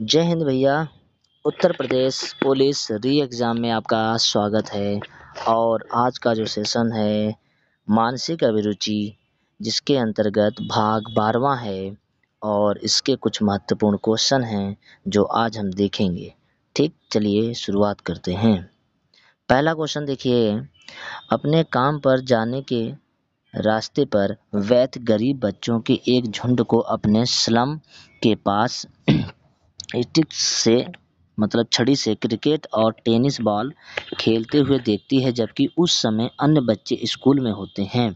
जय हिंद भैया। उत्तर प्रदेश पुलिस री एग्ज़ाम में आपका स्वागत है। और आज का जो सेशन है मानसिक अभिरुचि, जिसके अंतर्गत भाग 12वां है और इसके कुछ महत्वपूर्ण क्वेश्चन हैं जो आज हम देखेंगे। ठीक, चलिए शुरुआत करते हैं। पहला क्वेश्चन देखिए, अपने काम पर जाने के रास्ते पर वैध गरीब बच्चों के एक झुंड को अपने स्लम के पास स्टिक से मतलब छड़ी से क्रिकेट और टेनिस बॉल खेलते हुए देखती है, जबकि उस समय अन्य बच्चे स्कूल में होते हैं।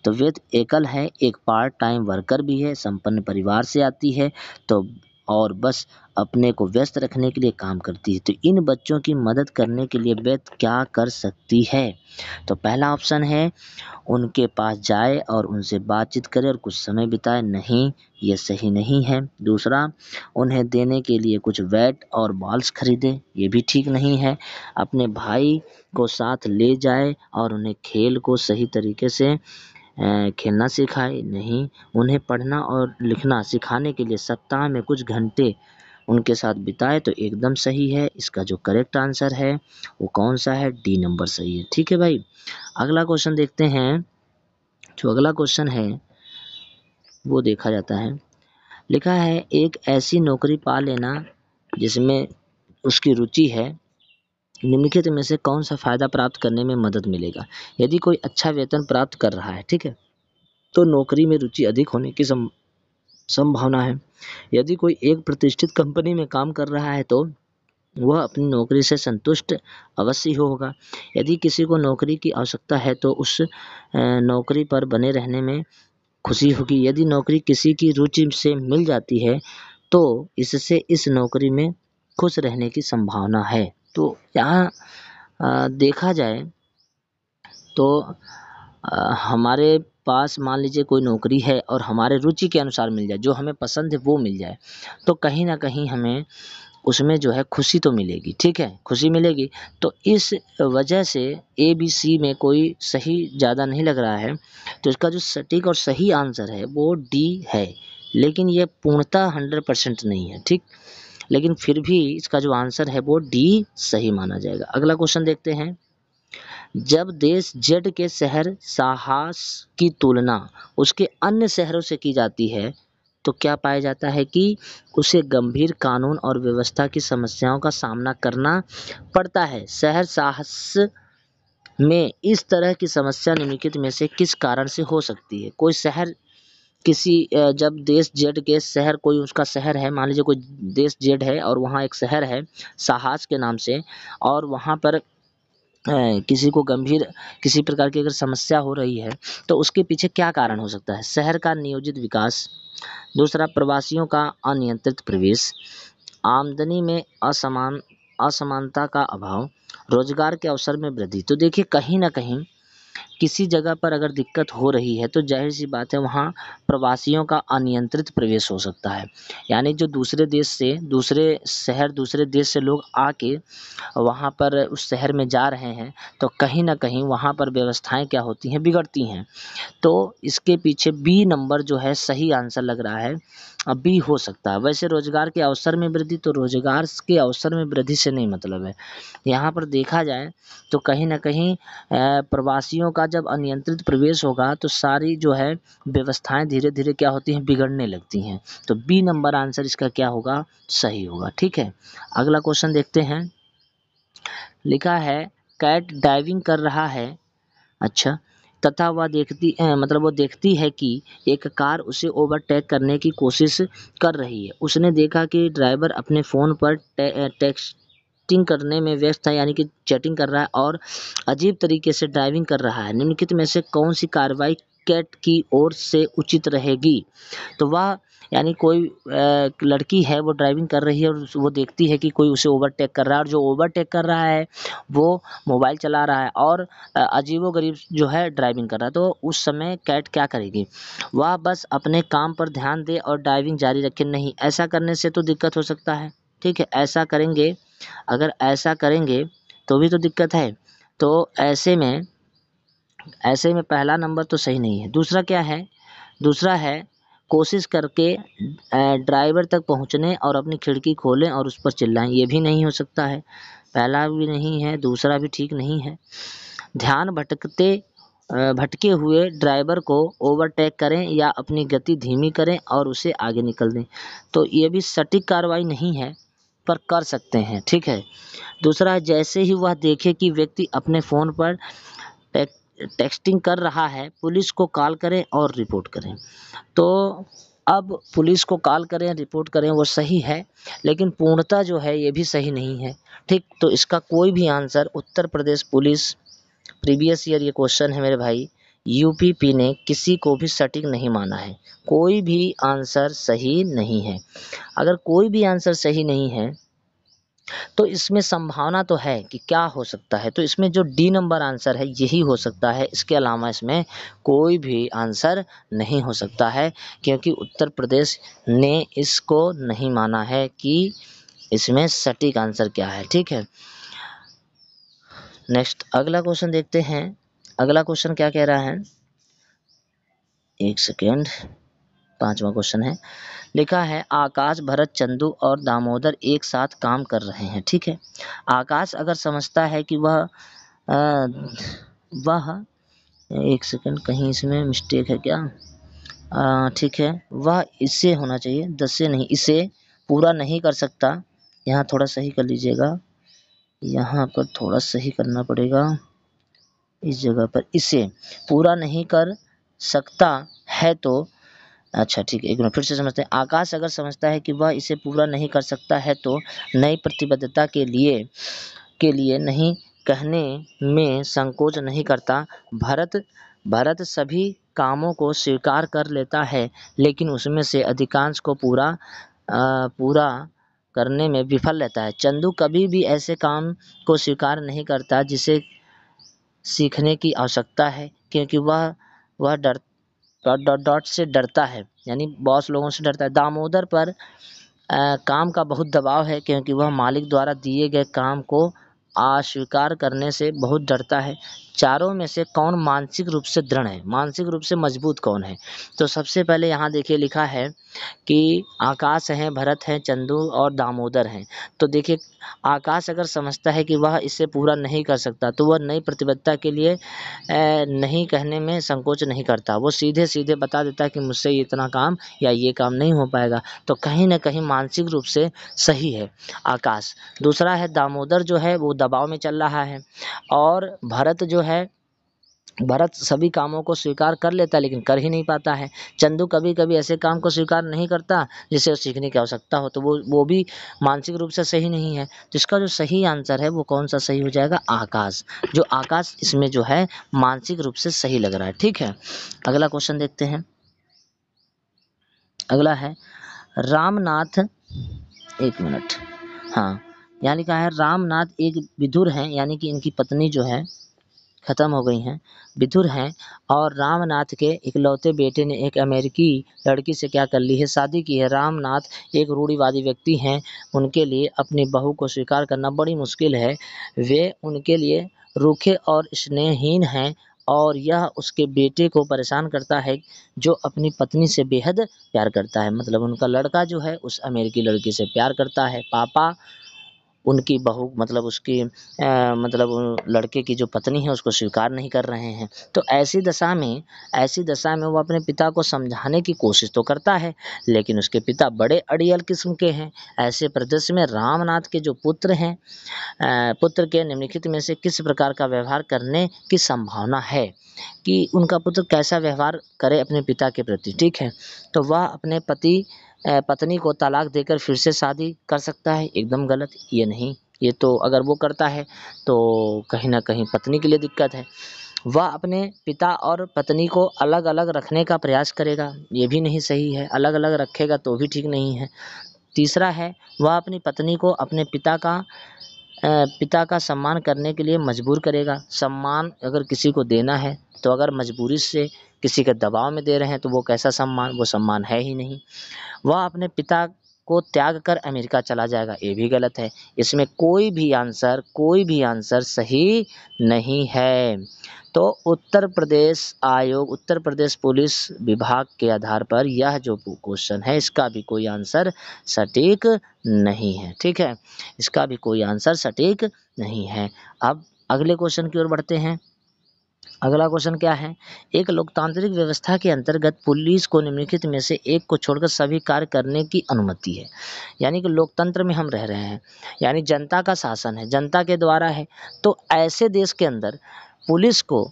तो वेद एकल है, एक पार्ट टाइम वर्कर भी है, संपन्न परिवार से आती है, तो और बस अपने को व्यस्त रखने के लिए काम करती है। तो इन बच्चों की मदद करने के लिए वेद क्या कर सकती है? तो पहला ऑप्शन है उनके पास जाए और उनसे बातचीत करे और कुछ समय बिताए। नहीं, ये सही नहीं है। दूसरा, उन्हें देने के लिए कुछ बैट और बॉल्स खरीदे, ये भी ठीक नहीं है। अपने भाई को साथ ले जाए और उन्हें खेल को सही तरीके से खेलना सिखाए। नहीं, उन्हें पढ़ना और लिखना सिखाने के लिए सप्ताह में कुछ घंटे उनके साथ बिताए, तो एकदम सही है। इसका जो करेक्ट आंसर है वो कौन सा है? डी नंबर सही है। ठीक है भाई, अगला क्वेश्चन देखते हैं। जो अगला क्वेश्चन है वो देखा जाता है। लिखा है, एक ऐसी नौकरी पा लेना जिसमें उसकी रुचि है, निम्नलिखित में से कौन सा फायदा प्राप्त करने में मदद मिलेगा? यदि कोई अच्छा वेतन प्राप्त कर रहा है, ठीक है, तो नौकरी में रुचि अधिक होने की संभावना है। यदि कोई एक प्रतिष्ठित कंपनी में काम कर रहा है तो वह अपनी नौकरी से संतुष्ट अवश्य होगा। यदि किसी को नौकरी की आवश्यकता है तो उस नौकरी पर बने रहने में खुशी होगी। यदि नौकरी किसी की रुचि से मिल जाती है तो इससे इस नौकरी में खुश रहने की संभावना है। तो यहाँ देखा जाए तो हमारे पास मान लीजिए कोई नौकरी है और हमारे रुचि के अनुसार मिल जाए, जो हमें पसंद है वो मिल जाए, तो कहीं ना कहीं हमें उसमें जो है खुशी तो मिलेगी। ठीक है, खुशी मिलेगी। तो इस वजह से ए बी सी में कोई सही ज़्यादा नहीं लग रहा है, तो इसका जो सटीक और सही आंसर है वो डी है। लेकिन ये पूर्णतः 100% नहीं है, ठीक, लेकिन फिर भी इसका जो आंसर है वो डी सही माना जाएगा। अगला क्वेश्चन देखते हैं। जब देश जेड के शहर साहस की तुलना उसके अन्य शहरों से की जाती है, तो क्या पाया जाता है कि उसे गंभीर कानून और व्यवस्था की समस्याओं का सामना करना पड़ता है। शहर साहस में इस तरह की समस्या निम्नलिखित में से किस कारण से हो सकती है? कोई शहर किसी जब देश जेड के शहर, कोई उसका शहर है, मान लीजिए कोई देश जेड है और वहाँ एक शहर है साहस के नाम से, और वहाँ पर किसी को गंभीर किसी प्रकार की अगर समस्या हो रही है, तो उसके पीछे क्या कारण हो सकता है? शहर का नियोजित विकास, दूसरा प्रवासियों का अनियंत्रित प्रवेश, आमदनी में असमानता का अभाव, रोजगार के अवसर में वृद्धि। तो देखिए, कहीं ना कहीं किसी जगह पर अगर दिक्कत हो रही है तो जाहिर सी बात है वहाँ प्रवासियों का अनियंत्रित प्रवेश हो सकता है। यानी जो दूसरे देश से, दूसरे शहर, दूसरे देश से लोग आके वहाँ पर उस शहर में जा रहे हैं, तो कहीं ना कहीं वहाँ पर व्यवस्थाएं क्या होती हैं? बिगड़ती हैं। तो इसके पीछे बी नंबर जो है सही आंसर लग रहा है, बी हो सकता है। वैसे रोजगार के अवसर में वृद्धि, तो रोजगार के अवसर में वृद्धि से नहीं मतलब है। यहाँ पर देखा जाए तो कहीं ना कहीं प्रवासियों का जब अनियंत्रित प्रवेश होगा तो सारी जो है व्यवस्थाएं धीरे धीरे क्या होती हैं? बिगड़ने लगती हैं। तो बी नंबर आंसर इसका क्या होगा? सही होगा। ठीक है, अगला क्वेश्चन देखते हैं। लिखा है, कैट डाइविंग कर रहा है, अच्छा, तथा वह मतलब वो देखती है कि एक कार उसे ओवरटेक करने की कोशिश कर रही है। उसने देखा कि ड्राइवर अपने फ़ोन पर टेक्सटिंग करने में व्यस्त है, यानी कि चैटिंग कर रहा है और अजीब तरीके से ड्राइविंग कर रहा है। निम्नलिखित में से कौन सी कार्रवाई कैट की ओर से उचित रहेगी? तो वह, यानी कोई लड़की है, वो ड्राइविंग कर रही है और वो देखती है कि कोई उसे ओवरटेक कर रहा है, और जो ओवरटेक कर रहा है वो मोबाइल चला रहा है और अजीबो-गरीब जो है ड्राइविंग कर रहा है। तो उस समय कैट क्या करेगी? वह बस अपने काम पर ध्यान दे और ड्राइविंग जारी रखे। नहीं, ऐसा करने से तो दिक्कत हो सकता है। ठीक है, ऐसा करेंगे, अगर ऐसा करेंगे तो भी तो दिक्कत है। तो ऐसे में पहला नंबर तो सही नहीं है। दूसरा क्या है? दूसरा है कोशिश करके ड्राइवर तक पहुंचने और अपनी खिड़की खोलें और उस पर चिल्लाएं, ये भी नहीं हो सकता है। पहला भी नहीं है, दूसरा भी ठीक नहीं है। ध्यान भटके हुए ड्राइवर को ओवरटेक करें या अपनी गति धीमी करें और उसे आगे निकल दें। तो ये भी सटीक कार्रवाई नहीं है, पर कर सकते हैं, ठीक है। दूसरा है, जैसे ही वह देखे कि व्यक्ति अपने फ़ोन पर टेक्स्टिंग कर रहा है, पुलिस को कॉल करें और रिपोर्ट करें। तो अब पुलिस को कॉल करें, रिपोर्ट करें, वो सही है, लेकिन पूर्णतः जो है ये भी सही नहीं है, ठीक। तो इसका कोई भी answer Uttar Pradesh police, previous year ये क्वेश्चन है मेरे भाई, यूपीपी ने किसी को भी सटीक नहीं माना है। कोई भी आंसर सही नहीं है। अगर कोई भी आंसर सही नहीं है तो इसमें संभावना तो है कि क्या हो सकता है, तो इसमें जो डी नंबर आंसर है यही हो सकता है। इसके अलावा इसमें कोई भी आंसर नहीं हो सकता है, क्योंकि उत्तर प्रदेश ने इसको नहीं माना है कि इसमें सटीक आंसर क्या है, ठीक है। नेक्स्ट अगला क्वेश्चन देखते हैं। अगला क्वेश्चन क्या कह रहा है, एक सेकेंड, 5वां क्वेश्चन है। लिखा है आकाश, भरत, चंदू और दामोदर एक साथ काम कर रहे हैं, ठीक है। आकाश अगर समझता है कि वह एक सेकंड, कहीं इसमें मिस्टेक है क्या, ठीक है, वह इससे होना चाहिए, 10 से नहीं, इसे पूरा नहीं कर सकता। यहाँ थोड़ा सही कर लीजिएगा, यहाँ पर थोड़ा सही करना पड़ेगा, इस जगह पर इसे पूरा नहीं कर सकता है तो अच्छा ठीक है, एक मिनट फिर से समझते हैं। आकाश अगर समझता है कि वह इसे पूरा नहीं कर सकता है तो नई प्रतिबद्धता के लिए नहीं कहने में संकोच नहीं करता। भरत सभी कामों को स्वीकार कर लेता है, लेकिन उसमें से अधिकांश को पूरा करने में विफल रहता है। चंदू कभी भी ऐसे काम को स्वीकार नहीं करता जिसे सीखने की आवश्यकता है, क्योंकि वह डॉट से डरता है, यानी बॉस लोगों से डरता है। दामोदर पर काम का बहुत दबाव है, क्योंकि वह मालिक द्वारा दिए गए काम को अस्वीकार करने से बहुत डरता है। चारों में से कौन मानसिक रूप से दृढ़ है, मानसिक रूप से मजबूत कौन है? तो सबसे पहले यहाँ देखिए लिखा है कि आकाश हैं, भरत हैं, चंदू और दामोदर हैं। तो देखिए आकाश अगर समझता है कि वह इसे पूरा नहीं कर सकता तो वह नई प्रतिबद्धता के लिए नहीं कहने में संकोच नहीं करता। वो सीधे सीधे बता देता है कि मुझसे इतना काम या ये काम नहीं हो पाएगा। तो कहीं ना कहीं मानसिक रूप से सही है आकाश। दूसरा है दामोदर जो है वो दबाव में चल रहा है, और भरत सभी कामों को स्वीकार कर लेता है लेकिन कर ही नहीं पाता है। चंदू कभी कभी ऐसे काम को स्वीकार नहीं करता जिसे सीखने की आवश्यकता हो, तो वो भी मानसिक रूप से सही नहीं है। तो इसका जो सही आंसर है वो कौन सा सही हो जाएगा, आकाश। जो आकाश इसमें जो है मानसिक रूप से सही लग रहा है, ठीक है। अगला क्वेश्चन देखते हैं। अगला है रामनाथ, एक मिनट, हाँ, यहाँ लिखा है रामनाथ एक विधुर हैं, यानी कि इनकी पत्नी जो है खत्म हो गई हैं, विधुर हैं, और रामनाथ के इकलौते बेटे ने एक अमेरिकी लड़की से क्या कर ली है, शादी की है। रामनाथ एक रूढ़िवादी व्यक्ति हैं, उनके लिए अपनी बहू को स्वीकार करना बड़ी मुश्किल है। वे उनके लिए रूखे और स्नेहहीन हैं, और यह उसके बेटे को परेशान करता है जो अपनी पत्नी से बेहद प्यार करता है। मतलब उनका लड़का जो है उस अमेरिकी लड़की से प्यार करता है। पापा उनकी बहू मतलब उसकी मतलब लड़के की जो पत्नी है उसको स्वीकार नहीं कर रहे हैं। तो ऐसी दशा में वो अपने पिता को समझाने की कोशिश तो करता है, लेकिन उसके पिता बड़े अड़ियल किस्म के हैं। ऐसे परिदृश्य में रामनाथ के जो पुत्र के निम्नलिखित में से किस प्रकार का व्यवहार करने की संभावना है, कि उनका पुत्र कैसा व्यवहार करे अपने पिता के प्रति, ठीक है। तो वह अपने पत्नी को तलाक देकर फिर से शादी कर सकता है, एकदम गलत, ये नहीं। ये तो अगर वो करता है तो कहीं ना कहीं पत्नी के लिए दिक्कत है। वह अपने पिता और पत्नी को अलग अलग रखने का प्रयास करेगा, ये भी नहीं सही है, अलग अलग रखेगा तो भी ठीक नहीं है। तीसरा है वह अपनी पत्नी को अपने पिता का सम्मान करने के लिए मजबूर करेगा। सम्मान अगर किसी को देना है तो अगर मजबूरी से किसी के दबाव में दे रहे हैं तो वो कैसा सम्मान, वो सम्मान है ही नहीं। वह अपने पिता को त्याग कर अमेरिका चला जाएगा, ये भी गलत है। इसमें कोई भी आंसर सही नहीं है। तो उत्तर प्रदेश आयोग, उत्तर प्रदेश पुलिस विभाग के आधार पर यह जो क्वेश्चन है इसका भी कोई आंसर सटीक नहीं है। ठीक है, इसका भी कोई आंसर सटीक नहीं है। अब अगले क्वेश्चन की ओर बढ़ते हैं। अगला क्वेश्चन क्या है? एक लोकतांत्रिक व्यवस्था के अंतर्गत पुलिस को निम्नलिखित में से एक को छोड़कर सभी कार्य करने की अनुमति है। यानी कि लोकतंत्र में हम रह रहे हैं, यानी जनता का शासन है, जनता के द्वारा है। तो ऐसे देश के अंदर पुलिस को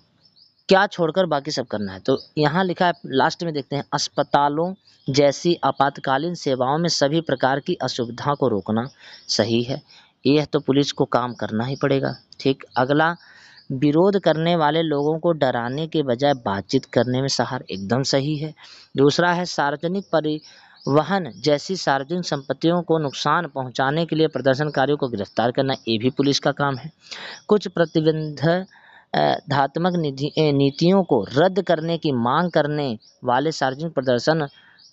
क्या छोड़कर बाकी सब करना है? तो यहाँ लिखा है, लास्ट में देखते हैं, अस्पतालों जैसी आपातकालीन सेवाओं में सभी प्रकार की असुविधा को रोकना सही है। यह तो पुलिस को काम करना ही पड़ेगा। ठीक, अगला, विरोध करने वाले लोगों को डराने के बजाय बातचीत करने में सहार, एकदम सही है। दूसरा है, सार्वजनिक परिवहन जैसी सार्वजनिक संपत्तियों को नुकसान पहुंचाने के लिए प्रदर्शनकारियों को गिरफ्तार करना, ये भी पुलिस का काम है। कुछ धात्मक नीतियों को रद्द करने की मांग करने वाले सार्वजनिक प्रदर्शन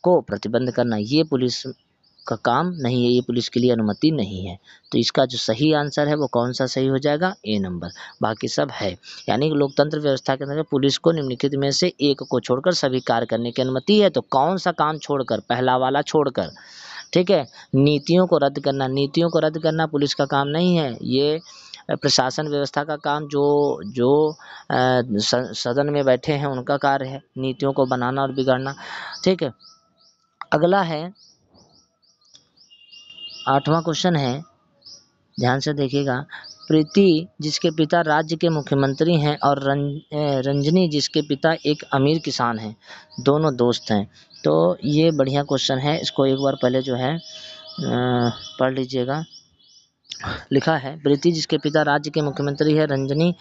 को प्रतिबंध करना, ये पुलिस का काम नहीं है, ये पुलिस के लिए अनुमति नहीं है। तो इसका जो सही आंसर है वो कौन सा सही हो जाएगा? ए नंबर, बाकी सब है। यानी कि लोकतंत्र व्यवस्था के अंदर पुलिस को निम्नलिखित में से एक को छोड़कर सभी कार्य करने की अनुमति है। तो कौन सा काम छोड़कर? पहला वाला छोड़कर। ठीक है, नीतियों को रद्द करना, नीतियों को रद्द करना पुलिस का काम नहीं है, ये प्रशासन व्यवस्था का काम, जो सदन में बैठे हैं उनका कार्य है, नीतियों को बनाना और बिगाड़ना। ठीक है, अगला है 8वां क्वेश्चन है, ध्यान से देखिएगा। प्रीति जिसके पिता राज्य के मुख्यमंत्री हैं और रंजनी जिसके पिता एक अमीर किसान हैं, दोनों दोस्त हैं। तो ये बढ़िया क्वेश्चन है, इसको एक बार पहले जो है पढ़ लीजिएगा। लिखा है, प्रीति जिसके पिता राज्य के मुख्यमंत्री है, रंजनी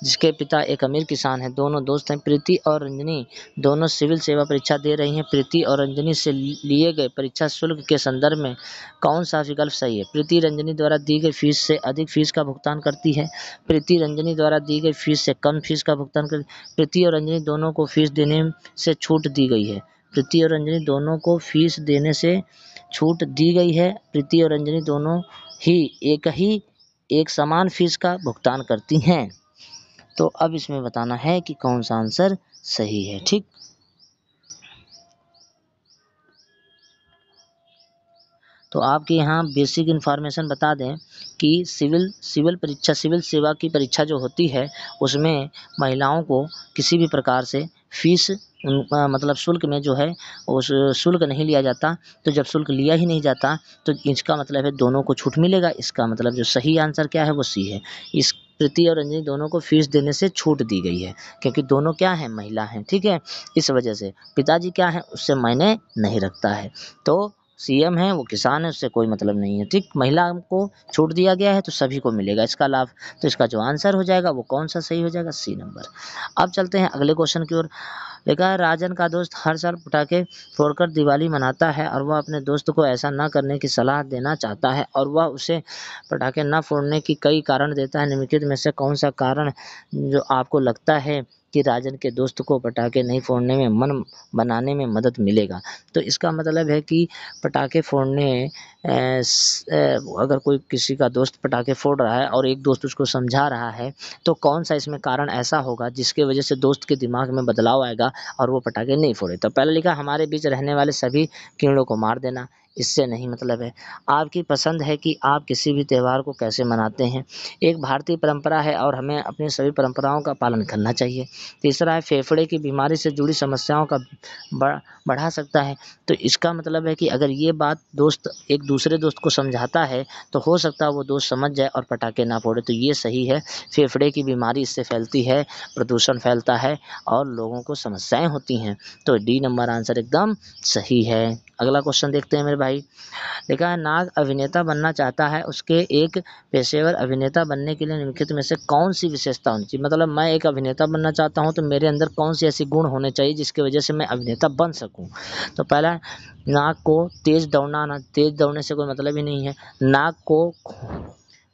जिसके पिता एक अमीर किसान है, दोनों दोस्त हैं। प्रीति और रंजनी दोनों सिविल सेवा परीक्षा दे रही हैं। प्रीति और रंजनी से लिए गए परीक्षा शुल्क के संदर्भ में कौन सा विकल्प सही है? प्रीति रंजनी द्वारा दी गई फीस से अधिक फीस का भुगतान करती है, प्रीति रंजनी द्वारा दी गई फीस से कम फीस का भुगतान करती है, प्रीति और रंजनी दोनों को फीस देने से छूट दी गई है। प्रीति और रंजनी दोनों को फीस देने से छूट दी गई है। प्रीति और रंजनी दोनों ही एक समान फीस का भुगतान करती हैं। तो अब इसमें बताना है कि कौन सा आंसर सही है। ठीक, तो आपके यहाँ बेसिक इन्फॉर्मेशन बता दें कि सिविल सेवा की परीक्षा जो होती है उसमें महिलाओं को किसी भी प्रकार से फीस मतलब शुल्क में जो है उस शुल्क नहीं लिया जाता। तो जब शुल्क लिया ही नहीं जाता तो इसका मतलब है दोनों को छूट मिलेगा। इसका मतलब जो सही आंसर क्या है वो सी है। इस प्रीति और रंजनी दोनों को फीस देने से छूट दी गई है क्योंकि दोनों क्या हैं? महिला हैं। ठीक है, इस वजह से पिताजी क्या है उससे मायने नहीं रखता है। तो सीएम है वो किसान है, उससे कोई मतलब नहीं है। ठीक, महिला को छूट दिया गया है तो सभी को मिलेगा इसका लाभ। तो इसका जो आंसर हो जाएगा वो कौन सा सही हो जाएगा? C number. अब चलते हैं अगले क्वेश्चन की ओर। लिखा है, राजन का दोस्त हर साल पटाखे फोड़कर दिवाली मनाता है और वह अपने दोस्त को ऐसा न करने की सलाह देना चाहता है और वह उसे पटाखे न फोड़ने की कई कारण देता है। निम्नलिखित में से कौन सा कारण जो आपको लगता है कि राजन के दोस्त को पटाखे नहीं फोड़ने में मन बनाने में मदद मिलेगा? तो इसका मतलब है कि पटाखे फोड़ने अगर कोई किसी का दोस्त पटाखे फोड़ रहा है और एक दोस्त उसको समझा रहा है तो कौन सा इसमें कारण ऐसा होगा जिसके वजह से दोस्त के दिमाग में बदलाव आएगा और वो पटाखे नहीं फोड़े? तो पहले लिखा, हमारे बीच रहने वाले सभी कीड़ों को मार देना, इससे नहीं मतलब है। आपकी पसंद है कि आप किसी भी त्यौहार को कैसे मनाते हैं, एक भारतीय परंपरा है और हमें अपनी सभी परंपराओं का पालन करना चाहिए। तीसरा है, फेफड़े की बीमारी से जुड़ी समस्याओं का बढ़ा सकता है। तो इसका मतलब है कि अगर ये बात दोस्त एक दूसरे दोस्त को समझाता है तो हो सकता है वो दोस्त समझ जाए और पटाखे ना फोड़े। तो ये सही है, फेफड़े की बीमारी इससे फैलती है, प्रदूषण फैलता है और लोगों को समस्याएं होती हैं। तो डी नंबर आंसर एकदम सही है। अगला क्वेश्चन देखते हैं मेरे भाई। देखा है, नाग अभिनेता बनना चाहता है, उसके एक पेशेवर अभिनेता बनने के लिए निम्नलिखित में से कौन सी विशेषता होनी चाहिए? मतलब मैं एक अभिनेता बनना चाहता हूं तो मेरे अंदर कौन सी ऐसी गुण होने चाहिए जिसकी वजह से मैं अभिनेता बन सकूं? तो पहला, नाग को तेज दौड़ना आना। तेज दौड़ने से कोई मतलब ही नहीं है। नाग को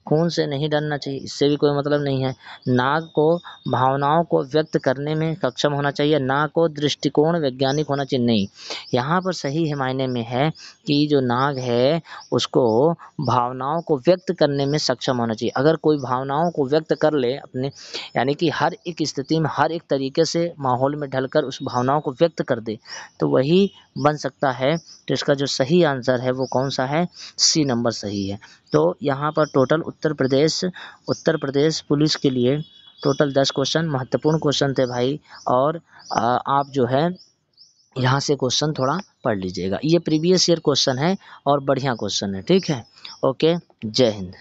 खून से नहीं डरना चाहिए, इससे भी कोई मतलब नहीं है। नाग को भावनाओं को व्यक्त करने में सक्षम होना चाहिए, नाग को दृष्टिकोण वैज्ञानिक होना चाहिए, नहीं। यहाँ पर सही है मायने में है कि जो नाग है उसको भावनाओं को व्यक्त करने में सक्षम होना चाहिए। अगर कोई भावनाओं को व्यक्त कर ले अपने, यानी कि हर एक स्थिति में हर एक तरीके से माहौल में ढलकर उस भावनाओं को व्यक्त कर दे, तो वही बन सकता है। तो इसका जो सही आंसर है वो कौन सा है? सी नंबर सही है। तो यहाँ पर टोटल उत्तर प्रदेश पुलिस के लिए टोटल 10 क्वेश्चन महत्वपूर्ण क्वेश्चन थे भाई। और आप जो है यहाँ से क्वेश्चन थोड़ा पढ़ लीजिएगा, ये प्रीवियस ईयर क्वेश्चन है और बढ़िया क्वेश्चन है, ठीक है। ओके, जय हिंद।